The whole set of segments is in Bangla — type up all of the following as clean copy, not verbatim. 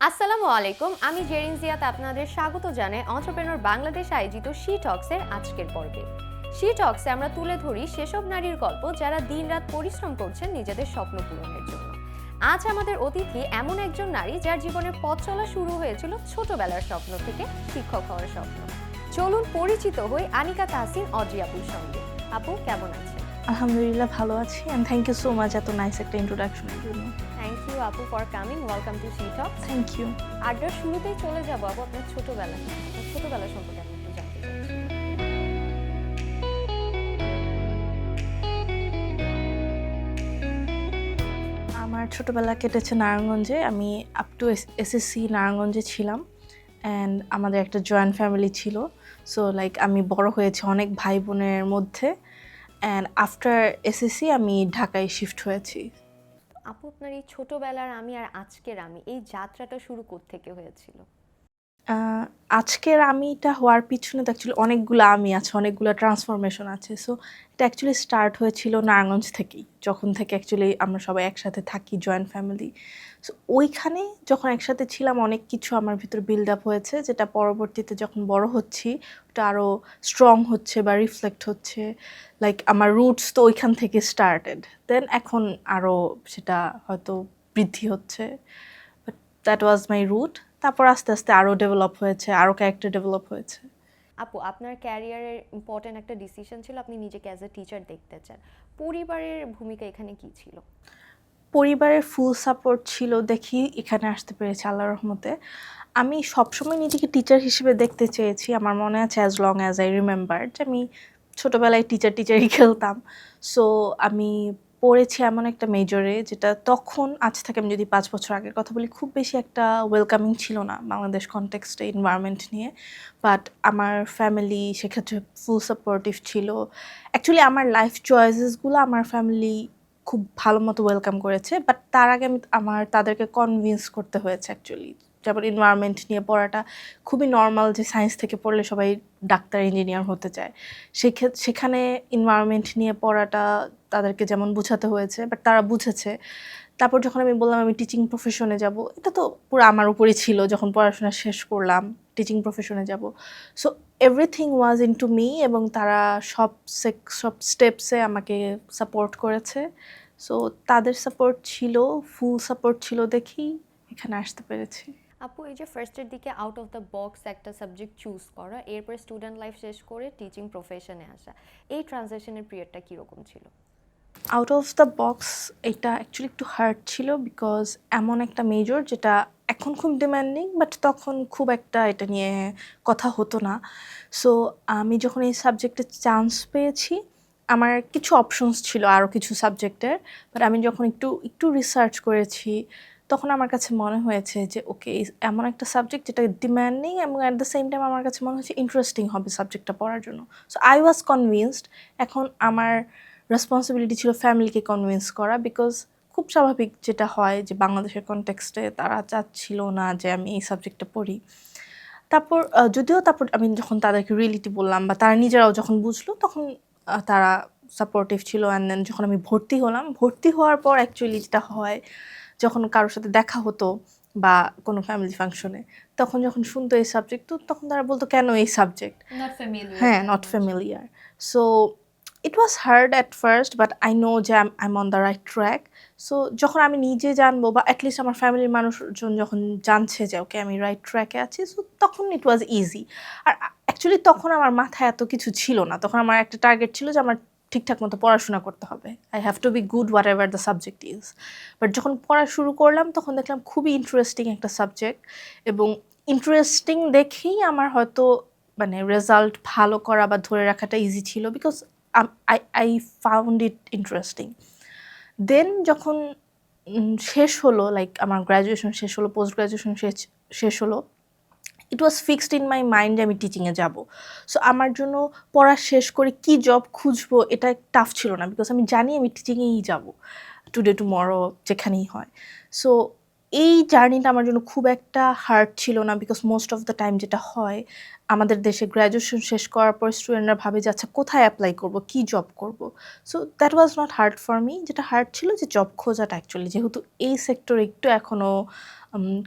আসসালামু আলাইকুম, আমি জেরিন জিয়াত আপনাদের স্বাগত জানাই অন্ত্রপ্রেনর বাংলাদেশ আয়োজিত শি টক্সের আজকের পর্বে। শি টক্সে আমরা তুলে ধরি সেসব নারীর গল্প যারা দিনরাত পরিশ্রম করছেন নিজেদের স্বপ্ন পূরণের জন্য। আজ আমাদের অতিথি এমন একজন নারী যার জীবনের পথ চলা শুরু হয়েছিল ছোটবেলার স্বপ্ন থেকে শিক্ষক হওয়ার স্বপ্ন। চলুন পরিচিত হই আনিকা তাহসিন অড্রি আপুর সঙ্গে। আপু কেমন আছেন? আলহামদুলিল্লাহ ভালো আছি and thank you so much এত নাইস একটা ইন্ট্রোডাকশনের জন্য। থ্যাংক ইউ আপু for coming, welcome to She Talks. Thank you. আড্ডার শুরুতেই চলে যাবো আপু আপনার ছোটবেলা সম্পর্কে আমি একটু জানতে চাচ্ছি। আমার ছোটবেলা কেটেছে নারায়ণগঞ্জে। আমি আপ টু এসএসসি নারায়ণগঞ্জে ছিলাম অ্যান্ড আমাদের একটা জয়েন্ট ফ্যামিলি ছিল। সো লাইক আমি বড় হয়েছি অনেক ভাই বোনের মধ্যে অ্যান্ড আফটার এসএসসি আমি ঢাকায় শিফট হয়েছি। আপু আপনার এই ছোটবেলার আমি আর আজকের আমি এই যাত্রাটা শুরু কোত্থেকে হয়েছিল? আজকের আমিটা হওয়ার পিছনে তো অ্যাকচুয়ালি অনেকগুলো আমি আছে, অনেকগুলো ট্রান্সফরমেশন আছে। সো এটা অ্যাকচুয়ালি স্টার্ট হয়েছিল নারায়ণগঞ্জ থেকেই, যখন থেকে অ্যাকচুয়ালি আমরা সবাই একসাথে থাকি, জয়েন্ট ফ্যামিলি। সো ওইখানে যখন একসাথে ছিলাম অনেক কিছু আমার ভিতর বিল্ড আপ হয়েছে, যেটা পরবর্তীতে যখন বড় হচ্ছি ওটা আরও স্ট্রং হচ্ছে বা রিফ্লেক্ট হচ্ছে। লাইক আমার রুটস তো ওইখান থেকে স্টার্টেড, দেন এখন আরও সেটা হয়তো বৃদ্ধি হচ্ছে। But that was my root. তারপর আস্তে আস্তে আরও ডেভেলপ হয়েছে, আরও ক্যারেক্টার ডেভেলপ হয়েছে। আপু আপনার ক্যারিয়ারের ইম্পর্টেন্ট একটা ডিসিশন ছিল আপনি নিজেকে অ্যাজ এ টিচার দেখতে চান। পরিবারের ভূমিকা এখানে কি ছিল? পরিবারের ফুল সাপোর্ট ছিল দেখি এখানে আসতে পেরেছি আল্লাহর রহমতে। আমি সবসময় নিজেকে টিচার হিসেবে দেখতে চেয়েছি। আমার মনে আছে as long as I remember যে আমি ছোটোবেলায় টিচারই খেলতাম। সো আমি পড়েছি এমন একটা মেজরে যেটা তখন, আজ থেকে আমি যদি ৫ বছর আগের কথা বলি, খুব বেশি একটা ওয়েলকামিং ছিল না বাংলাদেশ কনটেক্সটে এনভায়রনমেন্ট নিয়ে। বাট আমার ফ্যামিলি সেক্ষেত্রে ফুল সাপোর্টিভ ছিল। অ্যাকচুয়ালি আমার লাইফ চয়েসেসগুলো আমার ফ্যামিলি খুব ভালো মতো ওয়েলকাম করেছে। বাট তার আগে তাদেরকে কনভিন্স করতে হয়েছে অ্যাকচুয়ালি। যেমন এনভায়রনমেন্ট নিয়ে পড়াটা খুবই নর্মাল, যে সায়েন্স থেকে পড়লে সবাই ডাক্তার ইঞ্জিনিয়ার হতে চায়। সেখানে এনভায়রনমেন্ট নিয়ে পড়াটা তাদেরকে যেমন বোঝাতে হয়েছে, বাট তারা বুঝেছে। তারপর যখন আমি বললাম আমি টিচিং প্রফেশনে যাব, এটা তো পুরো আমার উপরই ছিল। যখন পড়াশোনা শেষ করলাম টিচিং প্রফেশনে যাব, so everything was into me, এবং তারা সব স্টেপসে আমাকে সাপোর্ট করেছে। সো তাদের সাপোর্ট ছিল, ফুল সাপোর্ট ছিল দেখি এখানে আসতে পেরেছি। আপু এই যে ফার্স্টের দিকে আউট অফ দ্য বক্স একটা সাবজেক্ট চুজ করা, এরপরে স্টুডেন্ট লাইফ শেষ করে টিচিং প্রফেশনে আসা, এই ট্রানজিশনের পিরিয়ডটা কীরকম ছিল? আউট অফ দ্য বক্স এটা অ্যাকচুয়ালি একটু হার্ড ছিল, বিকজ এমন একটা মেজর যেটা এখন খুব ডিমান্ডিং, বাট তখন খুব একটা এটা নিয়ে কথা হতো না। সো আমি যখন এই সাবজেক্টে চান্স পেয়েছি, আমার কিছু অপশনস ছিল আরও কিছু সাবজেক্টের। বাট আমি যখন একটু একটু রিসার্চ করেছি, তখন আমার কাছে মনে হয়েছে যে ওকে, এমন একটা সাবজেক্ট যেটা ডিমান্ডিং এবং অ্যাট দ্য সেম টাইম আমার কাছে মনে হচ্ছে ইন্টারেস্টিং হবে সাবজেক্টটা পড়ার জন্য। So I was convinced. এখন আমার রেসপন্সিবিলিটি ছিল ফ্যামিলিকে কনভিন্স করা, বিকজ খুব স্বাভাবিক যেটা হয় যে বাংলাদেশের কনটেক্সটে তারা চাচ্ছিল না যে আমি এই সাবজেক্টটা পড়ি। তারপর আমি যখন তাদেরকে রিয়েলিটি বললাম বা তারা নিজেরাও যখন বুঝলো, তখন তারা সাপোর্টিভ ছিল। অ্যান্ড দেন যখন আমি ভর্তি হলাম, ভর্তি হওয়ার পর অ্যাকচুয়ালি যেটা হয়, যখন কারোর সাথে দেখা হতো বা কোনো ফ্যামিলি ফাংশনে, তখন যখন শুনতো এই সাবজেক্ট, তো তখন তারা বলতো কেন এই সাবজেক্ট, নট ফ্যামিলিয়ার। হ্যাঁ not familiar. So it was hard at first, but I know যে I am on the right track. So যখন আমি নিজে জানবো, বা অ্যাটলিস্ট আমার ফ্যামিলির মানুষজন যখন জানছে যে ওকে আমি রাইট ট্র্যাকে আছি, সো তখন ইট ওয়াজ ইজি। আর অ্যাকচুয়ালি তখন আমার মাথায় এত কিছু ছিল না। তখন আমার একটা টার্গেট ছিল যে আমার ঠিকঠাক মতো পড়াশোনা করতে হবে, I have to be good what ever the subject is. But যখন পড়া শুরু করলাম, তখন দেখলাম খুবই ইন্টারেস্টিং একটা সাবজেক্ট, এবং ইন্টারেস্টিং দেখেই আমার হয়তো মানে রেজাল্ট ভালো করা বা ধরে রাখাটা ইজি ছিল, because I found it interesting. দেন যখন শেষ হলো, লাইক আমার গ্র্যাজুয়েশন শেষ হলো, পোস্ট গ্র্যাজুয়েশন শেষ হলো, ইট ওয়াজ ফিক্সড ইন মাই মাইন্ড যে আমি টিচিংয়ে যাব। সো আমার জন্য পড়া শেষ করে কি জব খুঁজবো এটা টাফ ছিল না, বিকজ আমি জানি আমি টিচিংয়েই যাব, টুডে টুমরো যেখানেই হয়। সো এই জার্নিটা আমার জন্য খুব একটা হার্ড ছিল না, because most of the time যেটা হয় আমাদের দেশে, গ্র্যাজুয়েশন শেষ করার পর স্টুডেন্টরা ভাবে যে আচ্ছা কোথায় অ্যাপ্লাই করব, কি জব করব। So that was not hard for me. যেটা হার্ড ছিল যে জব খোঁজাটা অ্যাকচুয়ালি, যেহেতু এই সেক্টরে একটু এখনও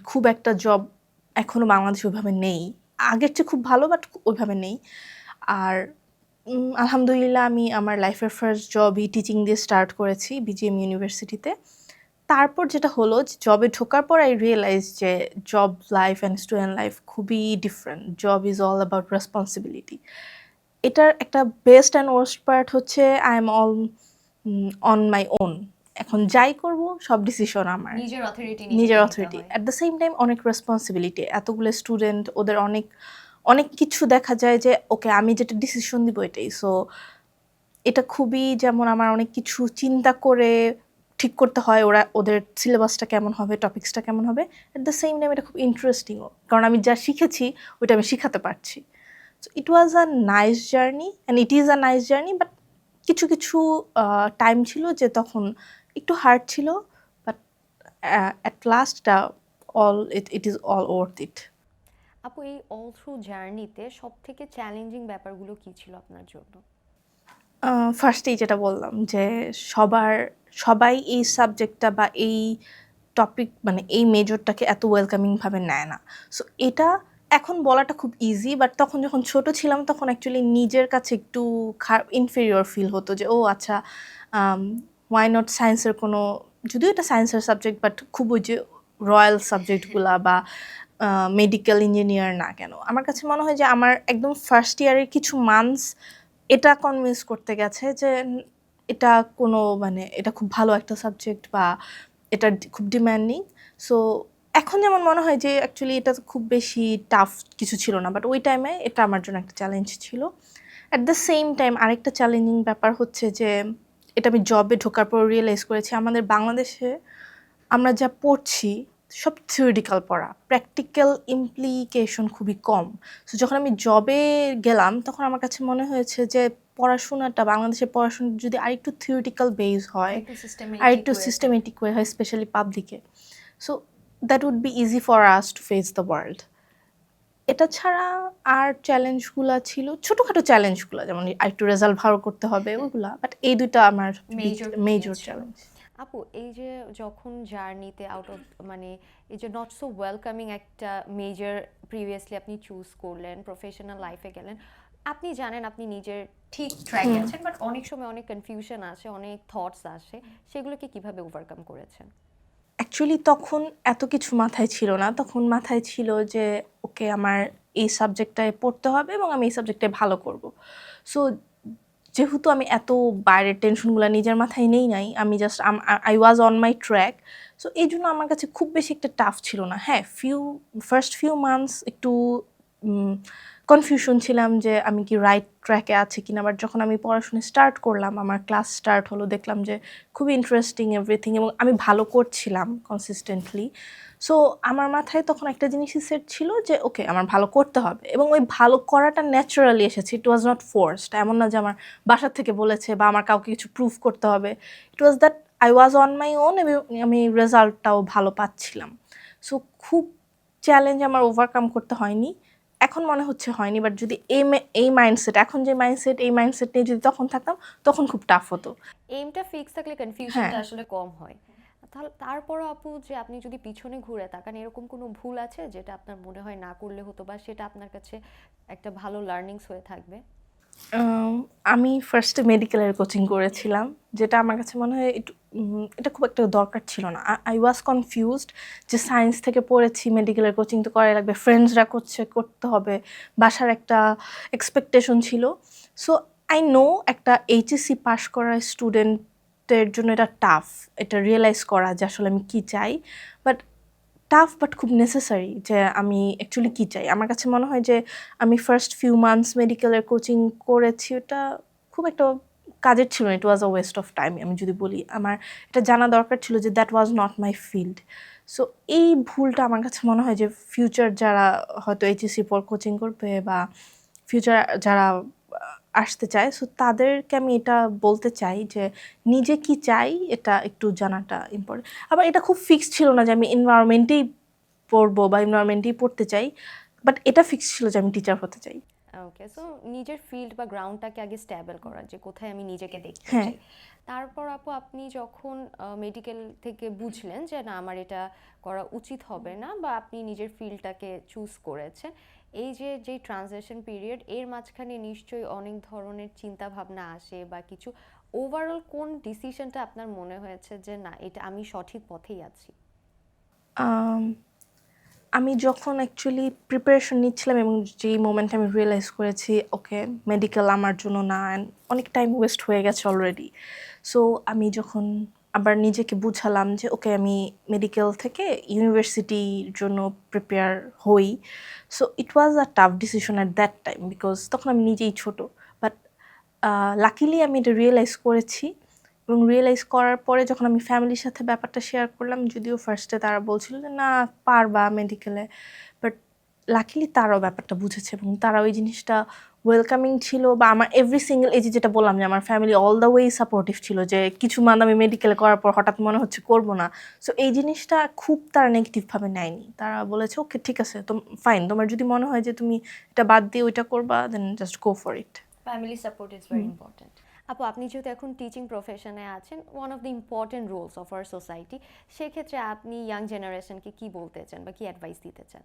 খুব একটা জব এখনো বাংলাদেশে ওইভাবে নেই, আগের চেয়ে খুব ভালো বাট ওইভাবে নেই। আর আলহামদুলিল্লাহ আমি আমার লাইফের ফার্স্ট জবই টিচিং দিয়ে স্টার্ট করেছি বিজিএম ইউনিভার্সিটিতে। তারপর যেটা হলো যে জবে ঢোকার পর আই রিয়েলাইজ যে job life and student life খুবই different. Job is all about responsibility. এটার একটা বেস্ট অ্যান্ড ওয়ার্স্ট পার্ট হচ্ছে I am all on my own. এখন যাই করব সব ডিসিশন আমার, নিজের অথরিটি নিজের authority. At the same time অনেক রেসপন্সিবিলিটি, এতগুলো স্টুডেন্ট, ওদের অনেক অনেক কিছু দেখা যায় যে ওকে আমি যেটা ডিসিশন দিব এটাই। সো এটা খুবই যেমন আমার অনেক কিছু চিন্তা করে ঠিক করতে হয় ওদের সিলেবাসটা কেমন হবে, টপিক্সটা কেমন হবে। অ্যাট দ্য সেম টাইম এটা খুব ইন্টারেস্টিংও, কারণ আমি যা শিখেছি ওইটা আমি শিখাতে পারছি। So it was a nice journey and it is a nice journey, but কিছু কিছু টাইম ছিল যে তখন একটু হার্ড ছিল, but at last it is all worth it. আপু, এই অল থ্রু জার্নিতে সব থেকে চ্যালেঞ্জিং ব্যাপারগুলো কি ছিল আপনার জন্য? ফার্স্টেই যেটা বললাম যে সবাই এই সাবজেক্টটা বা এই টপিক মানে এই মেজরটাকে এত ওয়েলকামিংভাবে নেয় না। সো এটা এখন বলাটা খুব ইজি, বাট তখন যখন ছোট ছিলাম তখন অ্যাকচুয়ালি নিজের কাছে একটু ইনফেরিয়র ফিল হতো যে ও আচ্ছা, ওয়াই নট সায়েন্সের কোনো, যদিও এটা সায়েন্সের সাবজেক্ট বাট খুব ওই যে রয়্যাল সাবজেক্টগুলা বা মেডিকেল ইঞ্জিনিয়ার না কেন। আমার কাছে মনে হয় যে আমার একদম ফার্স্ট ইয়ারের কিছু মান্থস এটা কনভিন্স করতে গেছে যে এটা কোনো মানে এটা খুব ভালো একটা সাবজেক্ট বা এটা খুব ডিম্যান্ডিং। সো এখন যেমন মনে হয় যে অ্যাকচুয়ালি এটা খুব বেশি টাফ কিছু ছিল না, বাট ওই টাইমে এটা আমার জন্য একটা চ্যালেঞ্জ ছিল। অ্যাট দ্য সেম টাইম আরেকটা চ্যালেঞ্জিং ব্যাপার হচ্ছে যে এটা আমি জবে ঢোকার পর রিয়েলাইজ করেছি আমাদের বাংলাদেশে আমরা যা পড়ছি সব থিওরিটিক্যাল পড়া, প্র্যাকটিক্যাল ইমপ্লিকেশন খুবই কম। সো যখন আমি জবে গেলাম তখন আমার কাছে মনে হয়েছে যে পড়াশোনাটা, বাংলাদেশের পড়াশোনা যদি আরেকটু থিওরিটিক্যাল বেস হয়, আরেকটু সিস্টেমেটিক ওয়ে হয়, স্পেশালি পাবলিকে, so that would be easy for us to face the world. এটা ছাড়া আর চ্যালেঞ্জগুলো ছিল ছোটোখাটো চ্যালেঞ্জগুলো, যেমন আরেকটু রেজাল্ট ভালো করতে হবে ওইগুলা, বাট এই দুইটা আমার মেজর চ্যালেঞ্জ। আপু, এই যে যখন জার্নিতে আউট অফ মানে এই যে নট সো ওয়েলকামিং একটা মেজর প্রিভিয়াসলি আপনি চুজ করলেন, প্রফেশনাল লাইফে গেলেন, আপনি জানেন আপনি নিজের ঠিক ট্র্যাকে আছেন, বাট অনেক সময় অনেক কনফিউশন আসে, অনেক থটস আসে, সেগুলোকে কিভাবে ওভারকাম করেছেন? অ্যাকচুয়ালি তখন এত কিছু মাথায় ছিল না, তখন মাথায় ছিল যে ওকে আমার এই সাবজেক্টটায় পড়তে হবে এবং আমি এই সাবজেক্টে ভালো করব। সো যেহেতু আমি এত বাইরের টেনশনগুলো নিজের মাথায় নেই নাই, আমি just I was on my track. So এই জন্য আমার কাছে খুব বেশি একটা টাফ ছিল না। হ্যাঁ, ফার্স্ট ফিউ মান্থস একটু কনফিউশন ছিলাম যে আমি কি রাইট ট্র্যাকে আছি কিনা, বাট যখন আমি পড়াশোনা স্টার্ট করলাম, আমার ক্লাস স্টার্ট হলো, দেখলাম যে খুবই ইন্টারেস্টিং এভরিথিং এবং আমি ভালো করছিলাম কনসিস্টেন্টলি। সো আমার মাথায় তখন একটা জিনিসই সেট ছিল যে ওকে আমার ভালো করতে হবে, এবং ওই ভালো করাটা ন্যাচারালি এসেছে। ইট ওয়াজ নট ফোর্সড, এমন না যে আমার বাসার থেকে বলেছে বা আমার কাউকে কিছু প্রুভ করতে হবে। It was that I was on my own এবং আমি রেজাল্টটাও ভালো পাচ্ছিলাম। সো খুব চ্যালেঞ্জ আমার ওভারকাম করতে হয়নি, এখন মনে হচ্ছে হয়নি, বাট যদি এই মাইন্ডসেট, এখন যে মাইন্ডসেট, এই মাইন্ডসেট নিয়ে যদি তখন থাকতাম তখন খুব টাফ হতো। এইমটা ফিক্স থাকলে কনফিউশনটা আসলে কম হয়। তাহলে তারপরও আপু, যে আপনি যদি পিছনে ঘুরে তাকান, এরকম কোনো ভুল আছে যেটা আপনার মনে হয় না করলে হতো, বা সেটা আপনার কাছে একটা ভালো লার্নিংস হয়ে থাকবে? আমি ফার্স্টে মেডিকেলের কোচিং করেছিলাম, যেটা আমার কাছে মনে হয় এটা খুব একটা দরকার ছিল না। আই ওয়াজ কনফিউজড যে সায়েন্স থেকে পড়েছি, মেডিকেলের কোচিং তো করাই লাগবে, ফ্রেন্ডসরা করতে হবে, বাসার একটা এক্সপেকটেশন ছিল। সো আই নো একটা এইচএসসি পাস করা স্টুডেন্টের জন্য এটা টাফ, এটা রিয়েলাইজ করা যে আসলে আমি কী চাই, বাট টাফ বাট খুব নেসেসারি যে আমি অ্যাকচুয়ালি কী চাই। আমার কাছে মনে হয় যে আমি ফার্স্ট ফিউ মান্থস মেডিকেলের কোচিং করেছি, ওটা খুব একটা কাজের ছিল না, ইট ওয়াজ আ ওয়েস্ট অফ টাইম। আমি যদি বলি, আমার এটা জানা দরকার ছিল যে that was not my field. So এই ভুলটা আমার কাছে মনে হয় যে ফিউচার যারা হয়তো এইচএসসি পর কোচিং করবে বা ফিউচার যারা আসতে চায়, সো তাদেরকে আমি এটা বলতে চাই যে নিজে কি চাই এটা একটু জানাটা ইম্পর্টেন্ট। আবার এটা খুব ফিক্সড ছিল না যে আমি এনভায়রনমেন্টেই পড়বো বা এনভায়রনমেন্টেই পড়তে চাই, বাট এটা ফিক্সড ছিল যে আমি টিচার হতে চাই। ওকে, সো নিজের ফিল্ড বা গ্রাউন্ডটাকে আগে স্ট্যাবল করা, যে কোথায় আমি নিজেকে দেখতে হ্যাঁ। চাই। তারপর আপু আপনি যখন মেডিকেল থেকে বুঝলেন যে না আমার এটা করা উচিত হবে না, বা আপনি নিজের ফিল্ডটাকে চুজ করেছেন, এই যে যেই ট্রানজিশন পিরিয়ড এর মাঝখানে নিশ্চয়ই অনেক ধরনের চিন্তা ভাবনা আসে বা কিছু, ওভারঅল কোন ডিসিশনটা আপনার মনে হয়েছে যে না এটা আমি সঠিক পথেই আছি? আম, আমি যখন অ্যাকচুয়ালি প্রিপারেশন নিচ্ছিলাম এবং যেই মোমেন্টে আমি রিয়েলাইজ করেছি ওকে মেডিকেল আমার জন্য না, and অনেক টাইম ওয়েস্ট হয়ে গেছে অলরেডি। সো আমি যখন আবার নিজেকে বুঝালাম যে ওকে আমি মেডিকেল থেকে ইউনিভার্সিটির জন্য প্রিপেয়ার হই, so it was a tough decision at that time because তখন আমি নিজেই ছোট। বাট লাকিলি আমি এটা রিয়েলাইজ করেছি, এবং রিয়েলাইজ করার পরে যখন আমি ফ্যামিলির সাথে ব্যাপারটা শেয়ার করলাম, যদিও ফার্স্টে তারা বলছিল যে না পারবা মেডিকেলে, বাট লাকিলি তারাও ব্যাপারটা বুঝেছে এবং তারা ওই জিনিসটা ওয়েলকামিং ছিল। বা আমার এভরি সিঙ্গেল, এই যে যেটা বললাম যে আমার family all the way supportive ছিল, যে কিছু মান আমি মেডিকেলে করার পর হঠাৎ মনে হচ্ছে করবো না, সো এই জিনিসটা খুব তারা নেগেটিভভাবে নেয়নি। তারা বলেছে ওকে ঠিক আছে, তো ফাইন, তোমার যদি মনে হয় যে তুমি এটা বাদ দিয়ে ওইটা করবা then just go for it. Family support is very important. আপু আপনি যেহেতু এখন টিচিং প্রফেশনে আছেন, one of the important roles of our society, সেক্ষেত্রে আপনি ইয়াং জেনারেশনকে কি বলতে চান বা কি অ্যাডভাইস দিতে চান?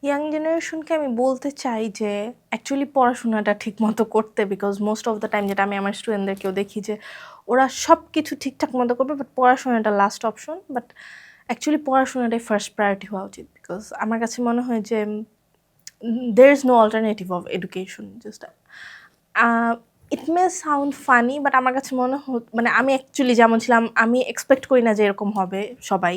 ইয়াং জেনারেশনকে আমি বলতে চাই যে অ্যাকচুয়ালি পড়াশোনাটা ঠিক মতো করতে, because most of the time যেটা আমি আমার স্টুডেন্টদেরকেও দেখি যে ওরা সব কিছু ঠিকঠাক মতো করবে বাট পড়াশোনাটা লাস্ট অপশন। বাট অ্যাকচুয়ালি পড়াশোনাটাই ফার্স্ট প্রায়োরিটি হওয়া উচিত, বিকজ আমার কাছে মনে হয় যে there is no alternative of education. Just it may sound funny, but আমার কাছে মনে মানে আমি অ্যাকচুয়ালি যেমন ছিলাম আমি এক্সপেক্ট করি না যে এরকম হবে সবাই।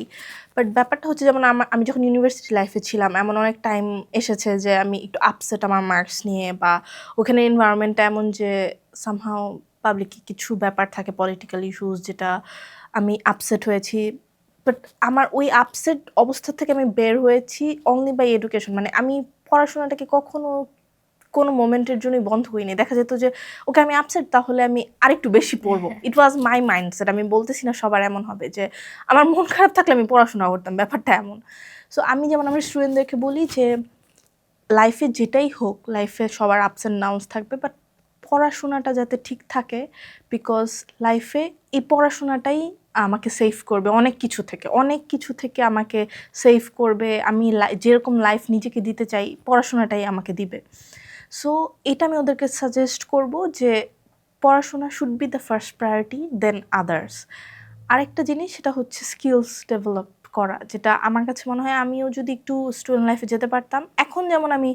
বাট ব্যাপারটা হচ্ছে যেমন আমি যখন ইউনিভার্সিটি লাইফে ছিলাম এমন অনেক টাইম এসেছে যে আমি একটু আপসেট আমার মার্কস নিয়ে, বা ওখানে এনভায়রনমেন্টটা এমন যে সামহাও পাবলিকে কিছু ব্যাপার থাকে পলিটিক্যাল ইস্যুস, যেটা আমি আপসেট হয়েছি। বাট আমার ওই আপসেট অবস্থা থেকে আমি বের হয়েছি অনলি বাই এডুকেশন। মানে আমি পড়াশোনাটাকে কখনো কোনো মোমেন্টের জন্যই বন্ধ করিনি। দেখা যেত যে ওকে আমি আপসেট, তাহলে আমি আরেকটু বেশি পড়বো। ইট ওয়াজ মাই মাইন্ডসেট। আমি বলতেছি না সবার এমন হবে যে আমার মন খারাপ থাকলে আমি পড়াশোনা করতাম, ব্যাপারটা এমন। সো আমি যেমন আমার স্টুডেন্টদেরকে বলি যে লাইফে যেটাই হোক, লাইফে সবার আপস অ্যান্ড ডাউনস থাকবে, বাট পড়াশোনাটা যাতে ঠিক থাকে, বিকজ লাইফে এই পড়াশোনাটাই আমাকে সেভ করবে অনেক কিছু থেকে, অনেক কিছু থেকে আমাকে সেভ করবে। আমি যেরকম লাইফ নিজেকে দিতে চাই পড়াশোনাটাই আমাকে দিবে। সো এটা আমি ওদেরকে সাজেস্ট করব যে পড়াশোনা should be the first priority, then others. আরেকটা জিনিস সেটা হচ্ছে স্কিলস ডেভেলপ করা, যেটা আমার কাছে মনে হয় আমিও যদি একটু স্টুডেন্ট লাইফে যেতে পারতাম, এখন যেমন আমি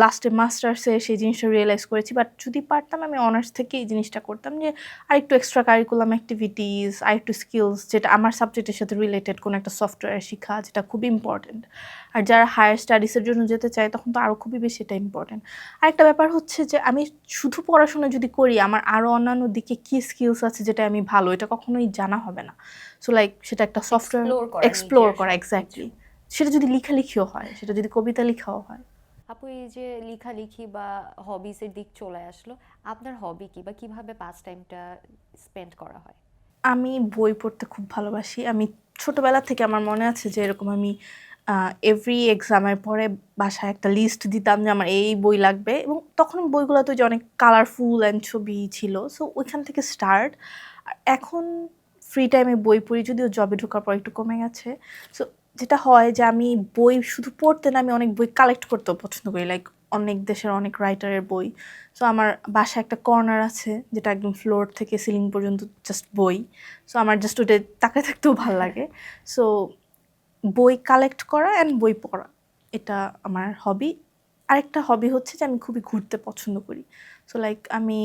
লাস্টে মাস্টার্সে সেই জিনিসটা রিয়েলাইজ করেছি, বাট যদি পারতাম আমি অনার্স থেকে এই জিনিসটা করতাম যে আরেকটু এক্সট্রা কারিকুলাম অ্যাক্টিভিটিস, আরেকটু স্কিলস যেটা আমার সাবজেক্টের সাথে রিলেটেড, কোনো একটা সফটওয়্যার শেখা, যেটা খুব ইম্পর্টেন্ট। আর যারা হায়ার স্টাডিজের জন্য যেতে চায় তখন তো আরও খুবই বেশি এটা ইম্পর্টেন্ট। আরেকটা ব্যাপার হচ্ছে যে আমি শুধু পড়াশোনা যদি করি, আমার আরও অন্যান্য দিকে কী স্কিলস আছে যেটা আমি ভালো, এটা কখনোই জানা হবে না। সো লাইক সেটা একটা সফটওয়্যার এক্সপ্লোর করা, এক্স্যাক্টলি। সেটা যদি লেখালেখিও হয়, সেটা যদি কবিতা লেখাও হয়। আপু এই যে লেখালেখি বা হবিসের দিক চলে আসলো, আপনার হবি কি বা কিভাবে পাস টাইমটা স্পেন্ড করা হয়? আমি বই পড়তে খুব ভালোবাসি। আমি ছোটবেলা থেকে আমার মনে আছে যে এরকম আমি এভরি এক্সামের পরে বাসায় একটা লিস্ট দিতাম যে আমার এই বই লাগবে, এবং তখন বইগুলোতে যে অনেক কালারফুল অ্যান্ড ছবি ছিল, সো ওইখান থেকে স্টার্ট। আর এখন ফ্রি টাইমে বই পড়ি, যদিও জবে ঢোকার পর একটু কমে গেছে। সো যেটা হয় যে আমি বই শুধু পড়তে না, আমি অনেক বই কালেক্ট করতেও পছন্দ করি, লাইক অনেক দেশের অনেক রাইটারের বই। সো আমার বাসায় একটা কর্নার আছে যেটা একদম ফ্লোর থেকে সিলিং পর্যন্ত জাস্ট বই। সো আমার জাস্ট ওটা তাকায় থাকতেও ভালো লাগে। সো বই কালেক্ট করা অ্যান্ড বই পড়া, এটা আমার হবি। আরেকটা হবি হচ্ছে যে আমি খুবই ঘুরতে পছন্দ করি। সো লাইক আমি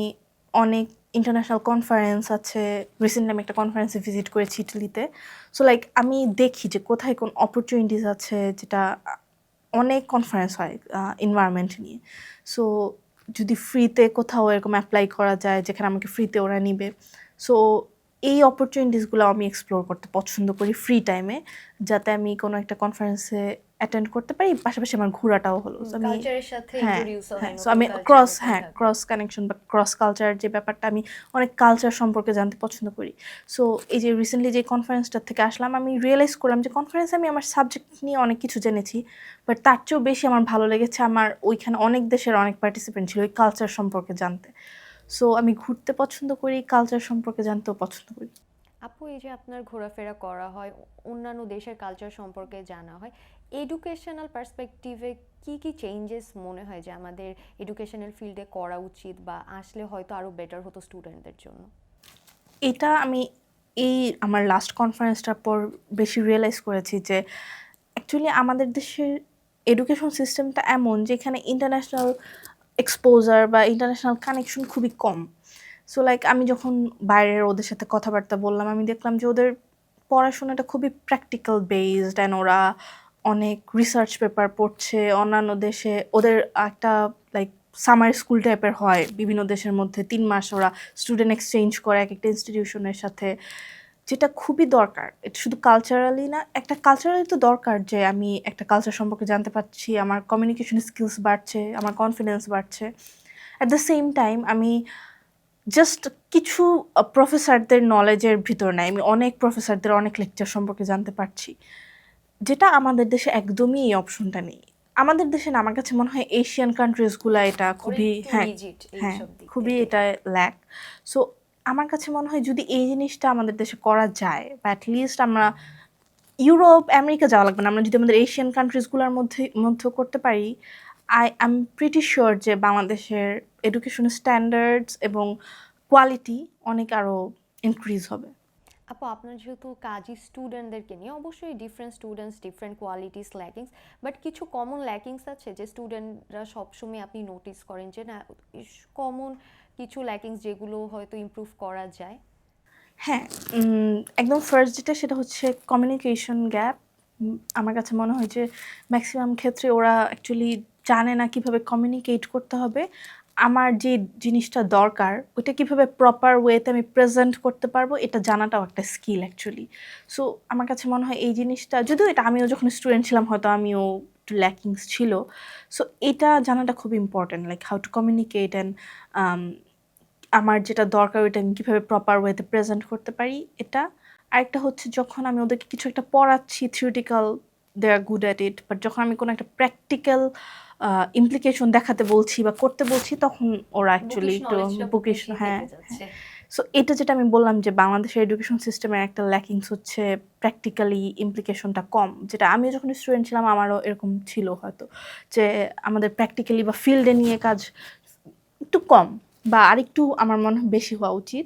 অনেক ইন্টারন্যাশনাল কনফারেন্স আছে, রিসেন্টলি আমি একটা কনফারেন্সে ভিজিট করেছি ইটালিতে। সো লাইক আমি দেখি যে কোথায় কোন অপরচুনিটিস আছে, যেটা অনেক কনফারেন্স হয় এনভায়রনমেন্ট নিয়ে। সো যদি ফ্রিতে কোথাও এরকম অ্যাপ্লাই করা যায় যেখানে আমাকে ফ্রিতে ওরা নিবে, সো এই অপরচুনিটিসগুলো আমি এক্সপ্লোর করতে পছন্দ করি ফ্রি টাইমে, যাতে আমি কোনো একটা কনফারেন্সে অ্যাটেন্ড করতে পারি, পাশাপাশি আমার ঘোরাটাও হলো। So আমি কালচারের সাথে হ্যাঁ ইন্ট্রোডিউস হয়, হ্যাঁ, সো নতুন আমি কালচার নতুন থাকবে। ক্রস কানেকশন বা ক্রস কালচার যে ব্যাপারটা, আমি অনেক কালচার সম্পর্কে জানতে পছন্দ করি। সো এই যে রিসেন্টলি যে কনফারেন্সটার থেকে আসলাম, আমি রিয়েলাইজ করলাম যে কনফারেন্সে আমি আমার সাবজেক্ট নিয়ে অনেক কিছু জেনেছি, বাট তার চেয়েও বেশি আমার ভালো লেগেছে আমার ওইখানে অনেক দেশের অনেক পার্টিসিপেন্ট ছিল ওই কালচার সম্পর্কে জানতে। সো আমি ঘুরতে পছন্দ করি, কালচার সম্পর্কে জানতেও পছন্দ করি। আপু, এই যে আপনার ঘোরাফেরা করা হয়, অন্যান্য দেশের কালচার সম্পর্কে জানা হয়, এডুকেশনাল পার্সপেক্টিভে কি কি চেঞ্জেস মনে হয় যে আমাদের এডুকেশনাল ফিল্ডে করা উচিত বা আসলে হয়তো আরো বেটার হতো স্টুডেন্টদের জন্য? এটা আমি এই আমার লাস্ট কনফারেন্সটার পর বেশি রিয়েলাইজ করেছি যে অ্যাকচুয়ালি আমাদের দেশের এডুকেশন সিস্টেমটা এমন যেখানে ইন্টারন্যাশনাল এক্সপোজার বা ইন্টারন্যাশনাল কানেকশন খুবই কম। সো লাইক আমি যখন বাইরের ওদের সাথে কথাবার্তা বললাম, আমি দেখলাম যে ওদের পড়াশোনাটা খুবই প্র্যাকটিক্যাল বেসড অ্যান্ড ওরা অনেক রিসার্চ পেপার পড়ছে। অন্যান্য দেশে ওদের একটা লাইক সামার স্কুল টাইপের হয় বিভিন্ন দেশের মধ্যে, 3 মাস ওরা স্টুডেন্ট এক্সচেঞ্জ করে এক একটা ইনস্টিটিউশনের সাথে, যেটা খুবই দরকার। এটা শুধু কালচারালি না, একটা কালচারালি তো দরকার যে আমি একটা কালচার সম্পর্কে জানতে পারছি, আমার কমিউনিকেশন স্কিলস বাড়ছে, আমার কনফিডেন্স বাড়ছে। অ্যাট দ্য সেম টাইম আমি জাস্ট কিছু প্রফেসরদের নলেজের ভিতর নাই, আমি অনেক প্রফেসরদের অনেক লেকচার সম্পর্কে জানতে পারছি, যেটা আমাদের দেশে একদমই এই অপশনটা নেই। আমাদের দেশে না, আমার কাছে মনে হয় এশিয়ান কান্ট্রিজগুলো এটা ওরা খুবই, একটু হ্যাঁ রিজিড হ্যাঁ, এইসব দিক খুবই থেকে। এটা ল্যাক। সো আমার কাছে মনে হয় যদি এই জিনিসটা আমাদের দেশে করা যায়, বা অ্যাটলিস্ট আমরা ইউরোপ আমেরিকা যাওয়া লাগবে না, আমরা যদি আমাদের এশিয়ান কান্ট্রিজগুলোর মধ্যেও করতে পারি, আই এম প্রিটি শিওর যে বাংলাদেশের এডুকেশন স্ট্যান্ডার্ডস এবং কোয়ালিটি অনেক আরও ইনক্রিজ হবে। আপু, আপনার যেহেতু কাজই স্টুডেন্টদেরকে নিয়ে, অবশ্যই different students, different qualities, lackings, but কিছু কমন ল্যাকিংস আছে যে স্টুডেন্টরা সবসময় আপনি নোটিস করেন যে না, কমন কিছু ল্যাকিংস যেগুলো হয়তো ইমপ্রুভ করা যায়? হ্যাঁ, একদম ফার্স্ট যেটা সেটা হচ্ছে কমিউনিকেশন গ্যাপ। আমার কাছে মনে হয় যে ম্যাক্সিমাম ক্ষেত্রে ওরা অ্যাকচুয়ালি জানে না কিভাবে কমিউনিকেট করতে হবে। আমার যে জিনিসটা দরকার ওইটা কিভাবে প্রপার ওয়েতে আমি প্রেজেন্ট করতে পারবো, এটা জানাটাও একটা স্কিল অ্যাকচুয়ালি। সো আমার কাছে মনে হয় এই জিনিসটা, যদিও এটা আমিও যখন স্টুডেন্ট ছিলাম হয়তো আমিও একটু ল্যাকিংস ছিল। সো এটা জানাটা খুব important, like how to communicate and আমার যেটা দরকার ওইটা আমি কীভাবে প্রপার ওয়েতে প্রেজেন্ট করতে পারি এটা। আরেকটা হচ্ছে যখন আমি ওদেরকে কিছু একটা পড়াচ্ছি theoretical, they are good at it, but যখন আমি কোনো একটা প্র্যাকটিক্যাল ইমপ্লিকেশন দেখাতে বলছি বা করতে বলছি তখন ওরা অ্যাকচুয়ালি একটু বুকিশ, হ্যাঁ। সো এটা যেটা আমি বললাম যে বাংলাদেশের এডুকেশন সিস্টেমের একটা ল্যাকিংস হচ্ছে প্র্যাকটিক্যালি ইমপ্লিকেশনটা কম, যেটা আমিও যখন স্টুডেন্ট ছিলাম আমারও এরকম ছিল হয়তো, যে আমাদের প্র্যাকটিক্যালি বা ফিল্ডে নিয়ে কাজ একটু কম বা আরেকটু আমার মনে হয় বেশি হওয়া উচিত।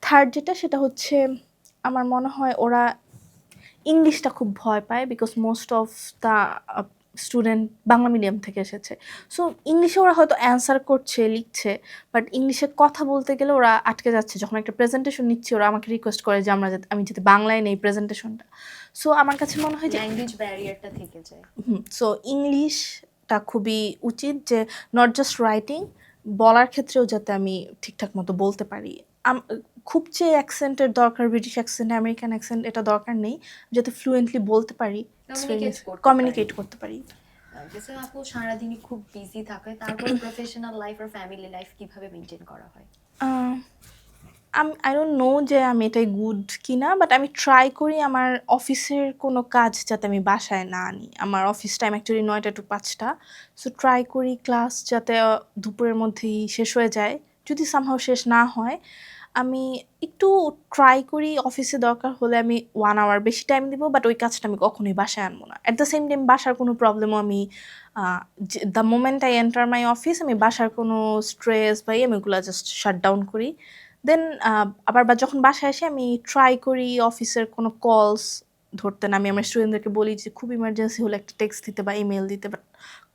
থার্ড যেটা সেটা হচ্ছে আমার মনে হয় ওরা ইংলিশটা খুব ভয় পায়, because most of the student Bangla medium থেকে এসেছে। সো ইংলিশে ওরা হয়তো অ্যান্সার করছে, লিখছে, বাট ইংলিশে কথা বলতে গেলে ওরা আটকে যাচ্ছে। যখন একটা প্রেজেন্টেশন নিচ্ছি ওরা আমাকে রিকোয়েস্ট করে যে আমি যাতে বাংলায় নেই প্রেজেন্টেশনটা। সো আমার কাছে মনে হয় যে ল্যাঙ্গুয়েজ ব্যারিয়ারটা থেকে যায়। সো ইংলিশটা খুবই উচিত, যে নট জাস্ট রাইটিং, বলার ক্ষেত্রেও যাতে আমি ঠিকঠাক মতো বলতে পারি। খুব যে অ্যাকসেন্টের দরকার, ব্রিটিশ অ্যাকসেন্ট, আমেরিকান অ্যাকসেন্ট, এটা দরকার নেই, যাতে ফ্লুয়েন্টলি বলতে পারি, কমিউনিকেট করতে পারি। যেসব আপু সারাদিনই খুব বিজি থাকে, তারপরে প্রফেশনাল লাইফ আর ফ্যামিলি লাইফ কিভাবে মেনটেন করা হয়? আই ডোন্ট নো যে আমি এটাই গুড কিনা, বাট আমি ট্রাই করি আমার অফিসের কোনো কাজ যাতে আমি বাসায় না আনি। আমার অফিস টাইম অ্যাকচুয়ালি 9টা to 5টা। সো ট্রাই করি ক্লাস যাতে দুপুরের মধ্যেই শেষ হয়ে যায়। যদি সামহাও শেষ না হয়, আমি একটু ট্রাই করি অফিসে দরকার হলে আমি 1 আওয়ার বেশি টাইম দিব, বাট ওই কাজটা আমি কখনোই বাসায় আনবো না। অ্যাট দ্য সেম টাইম বাসার কোনো প্রবলেমও আমি the moment I enter my office, আমি বাসার কোনো স্ট্রেস বা আমি ওগুলো জাস্ট শাট ডাউন করি। দেন আবার যখন বাসায় আসি আমি ট্রাই করি অফিসের কোনো কলস ধরতে না। আমি আমার স্টুডেন্টদেরকে বলি যে খুব ইমার্জেন্সি হলে একটা টেক্সট দিতে বা ইমেল দিতে, বাট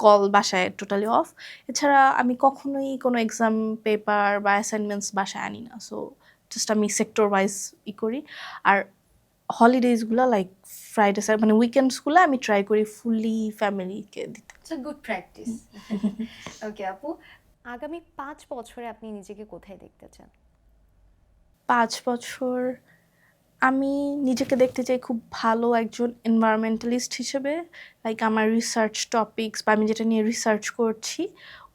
কল বাসায় টোটালি অফ। এছাড়া আমি কখনোই কোনো এক্সাম পেপার বা অ্যাসাইনমেন্টস বাসায় আনি না। সো জাস্ট আমি সেক্টর ওয়াইজ করি। আর হলিডেজগুলো লাইক ফ্রাইডে মানে উইকেন্ডসগুলো আমি ট্রাই করি ফুললি ফ্যামিলিকে দিতে। It's a good practice. Okay আপু, আগামী 5 বছরে আপনি নিজেকে কোথায় দেখতে চান? 5 বছর আমি নিজেকে দেখতে চাই খুব ভালো একজন এনভায়রনমেন্টালিস্ট হিসেবে। লাইক আমার রিসার্চ টপিকস বা আমি যেটা নিয়ে রিসার্চ করছি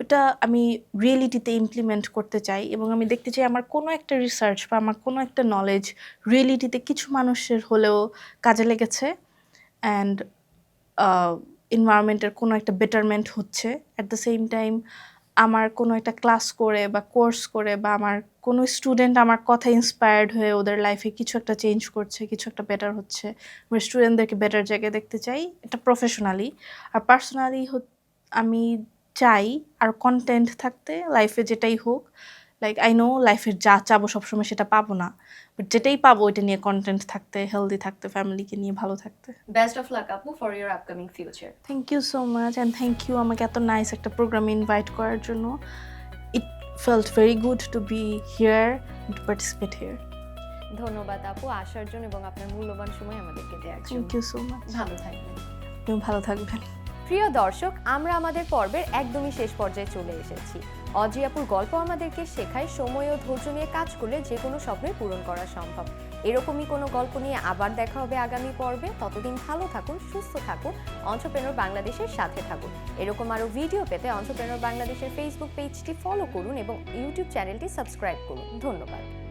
ওটা আমি রিয়েলিটিতে ইমপ্লিমেন্ট করতে চাই, এবং আমি দেখতে চাই আমার কোনো একটা রিসার্চ বা আমার কোনো একটা নলেজ রিয়েলিটিতে কিছু মানুষের হলেও কাজে লেগেছে, অ্যান্ড এনভায়রনমেন্টের কোনো একটা বেটারমেন্ট হচ্ছে। অ্যাট দ্য সেম টাইম আমার কোনো একটা ক্লাস করে বা কোর্স করে বা আমার কোনো স্টুডেন্ট আমার কথা ইন্সপায়ার্ড হয়ে ওদের লাইফে কিছু একটা চেঞ্জ করছে, কিছু একটা বেটার হচ্ছে, আমার স্টুডেন্টদেরকে বেটার জায়গায় দেখতে চাই, এটা প্রফেশনালি। আর পার্সোনালি আমি চাই আর কন্টেন্ট থাকতে লাইফে, যেটাই হোক। লাইক আই নো লাইফের যা চাবো সবসময় সেটা পাবো না, বাট যেটাই পাবো ওইটা নিয়ে কন্টেন্ট থাকতে, হেলদি থাকতে, ফ্যামিলিকে নিয়ে ভালো থাকতে। বেস্ট অফ লাক আপু for your upcoming future. Thank you so much and thank you আমাকে এত নাইস একটা প্রোগ্রামে ইনভাইট করার জন্য। It felt very good to be here, to participate here. ধন্যবাদ আপু আসার জন্য এবং আপনার মূল্যবান সময় আমাদেরকে দেওয়ার জন্য। Thank you so much. ভালো থাকবেন। আপনিও ভালো থাকবেন। প্রিয় দর্শক, আমরা আমাদের পর্বের একদমই শেষ পর্যায়ে চলে এসেছি। অজি আপুর গল্প আমাদেরকে শেখায় সময় ও ধৈর্য নিয়ে কাজ করলে যে কোনো স্বপ্নই পূরণ করা সম্ভব। এরকমই কোনো গল্প নিয়ে আবার দেখা হবে আগামী পর্বে। ততদিন ভালো থাকুন, সুস্থ থাকুন, অন্ত্রপ্রেনার বাংলাদেশের সাথে থাকুন। এরকম আরও ভিডিও পেতে অন্ত্রপ্রেনার বাংলাদেশের ফেসবুক পেজটি ফলো করুন এবং ইউটিউব চ্যানেলটি সাবস্ক্রাইব করুন। ধন্যবাদ।